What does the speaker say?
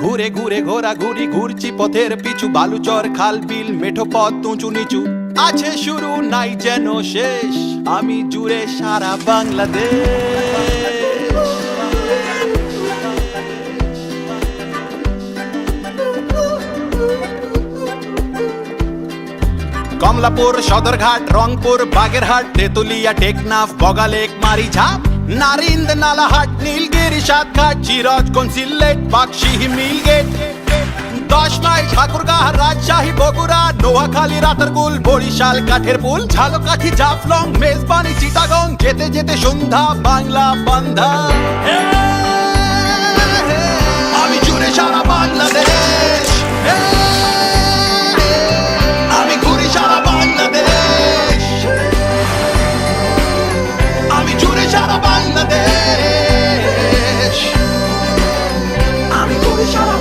ঘুরে ঘুরে ঘোরাঘুরি ঘুরছি পথের পিছু, বালুচর খাল বিল মেঠো পথ উঁচু নিচু, আছে শুরু নাই যেন শেষ, আমি জুড়ে সারা বাংলাদেশ। কমলাপুর, সদরঘাট, রংপুর, বাগেরহাট, তেতুলিয়া, টেকনাফ, বগালেক, মারিঝাপ, নারিন্দ, নালাহাট, নীলগিরি, সাতঘাট, চিরজগঞ্জ, সিলেট, বাক্সিহি, মিলগেট, 10 মাইল, ঠাকুরগাঁ, রাজশাহী, বগুড়া, নোয়াখালী, রাতারগুল, বরিশাল, কাঠেরপুল, ঝালকাঠি, জাফলং, মেজবানি, চিটাগং, যেতে যেতে সন্ধ্যা, বাংলা বান্ধা, আমি জুড়ে সারা বাংলাদেশ, আমি ঘুরি সারা বাংলাদেশ, আমি জুড়ে সারা বাংলাদেশ, আমি ঘুরি সারা